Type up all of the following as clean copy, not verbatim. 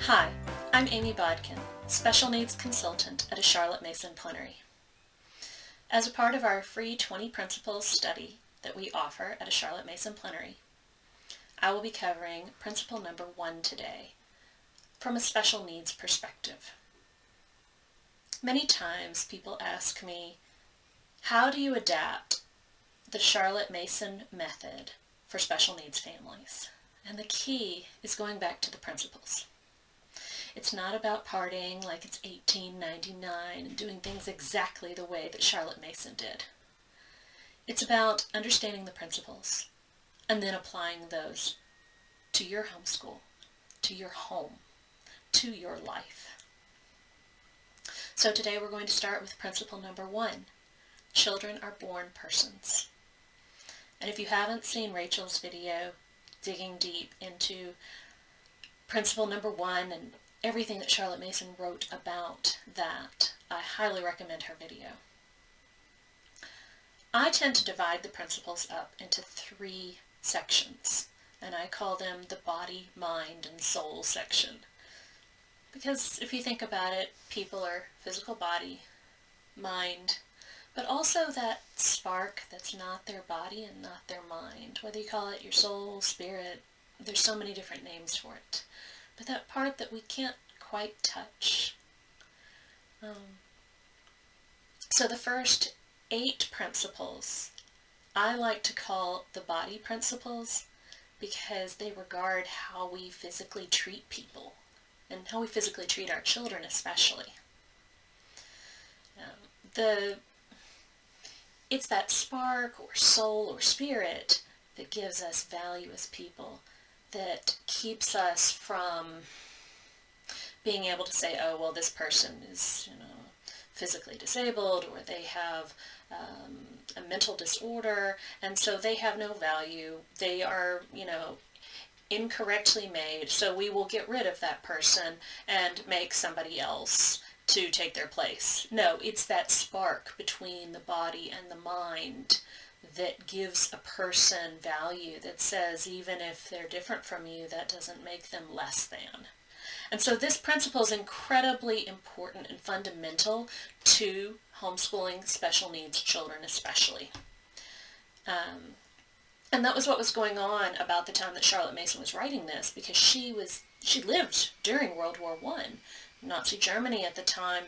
Hi, I'm Amy Bodkin, Special Needs Consultant at A Charlotte Mason Plenary. As a part of our free 20 Principles study that we offer at A Charlotte Mason Plenary, I will be covering Principle number 1 today from a special needs perspective. Many times people ask me, how do you adapt the Charlotte Mason method for special needs families? And the key is going back to the principles. It's not about partying like it's 1899 and doing things exactly the way that Charlotte Mason did. It's about understanding the principles and then applying those to your homeschool, to your home, to your life. So today we're going to start with principle number 1. Children are born persons. And if you haven't seen Rachel's video digging deep into principle number 1 and everything that Charlotte Mason wrote about that, I highly recommend her video. I tend to divide the principles up into 3 sections, and I call them the body, mind, and soul section. Because if you think about it, people are physical body, mind, but also that spark that's not their body and not their mind. Whether you call it your soul, spirit, there's so many different names for it. But that part that we can't quite touch. So the first 8 principles I like to call the body principles because they regard how we physically treat people and how we physically treat our children especially. It's that spark or soul or spirit that gives us value as people, that keeps us from being able to say, oh, well, this person is, physically disabled, or they have a mental disorder, and so they have no value. They are, incorrectly made, so we will get rid of that person and make somebody else to take their place. No, it's that spark between the body and the mind that gives a person value, that says even if they're different from you, that doesn't make them less than. And so this principle is incredibly important and fundamental to homeschooling special needs children especially. And that was what was going on about the time that Charlotte Mason was writing this, because she lived during World War I. Nazi Germany at the time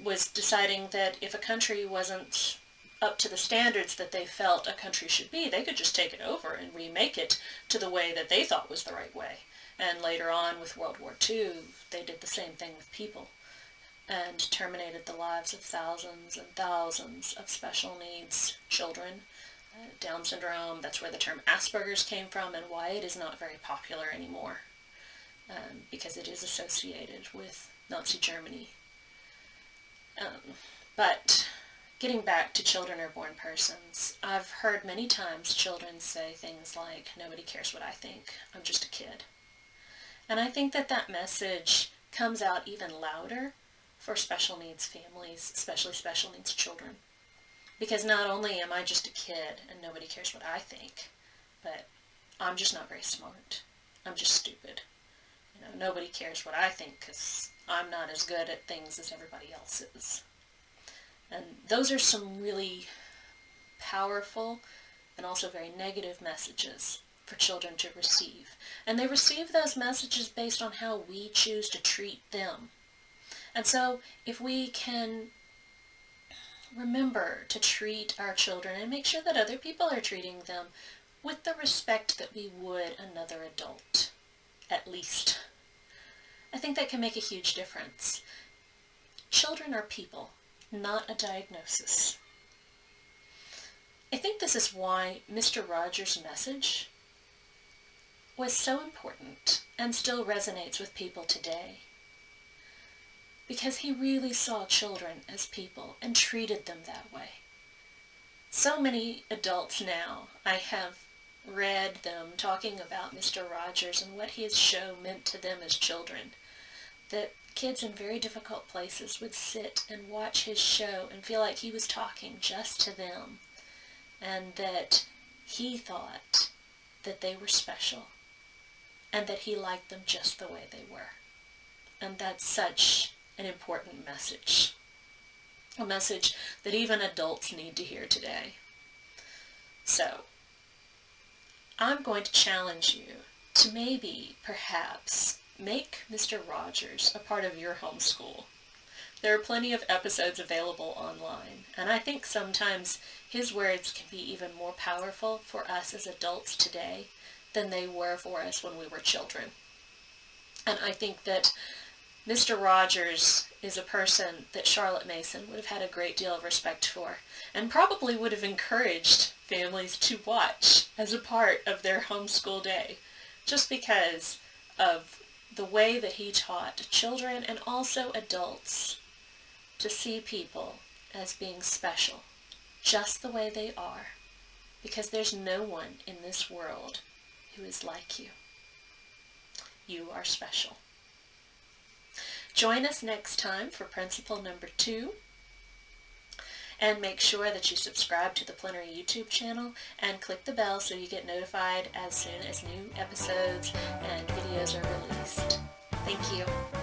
was deciding that if a country wasn't up to the standards that they felt a country should be, they could just take it over and remake it to the way that they thought was the right way. And later on with World War II, they did the same thing with people and terminated the lives of thousands and thousands of special needs children. Down syndrome, that's where the term Asperger's came from and why it is not very popular anymore, because it is associated with Nazi Germany. But getting back to children are born persons, I've heard many times children say things like, nobody cares what I think, I'm just a kid. And I think that message comes out even louder for special needs families, especially special needs children. Because not only am I just a kid and nobody cares what I think, but I'm just not very smart. I'm just stupid. Nobody cares what I think because I'm not as good at things as everybody else is. And those are some really powerful and also very negative messages for children to receive. And they receive those messages based on how we choose to treat them. And so if we can remember to treat our children and make sure that other people are treating them with the respect that we would another adult, at least, I think that can make a huge difference. Children are people, not a diagnosis. I think this is why Mr. Rogers' message was so important and still resonates with people today. Because he really saw children as people and treated them that way. So many adults now, I have read them talking about Mr. Rogers and what his show meant to them as children. That kids in very difficult places would sit and watch his show and feel like he was talking just to them. And that he thought that they were special and that he liked them just the way they were. And that's such an important message. A message that even adults need to hear today. So, I'm going to challenge you to maybe, perhaps, make Mr. Rogers a part of your homeschool. There are plenty of episodes available online, and I think sometimes his words can be even more powerful for us as adults today than they were for us when we were children. And I think that Mr. Rogers is a person that Charlotte Mason would have had a great deal of respect for, and probably would have encouraged families to watch as a part of their homeschool day, just because of the way that he taught children and also adults to see people as being special, just the way they are, because there's no one in this world who is like you. You are special. Join us next time for principle number 2, and make sure that you subscribe to the Plenary YouTube channel and click the bell so you get notified as soon as new episodes and videos are released. Thank you.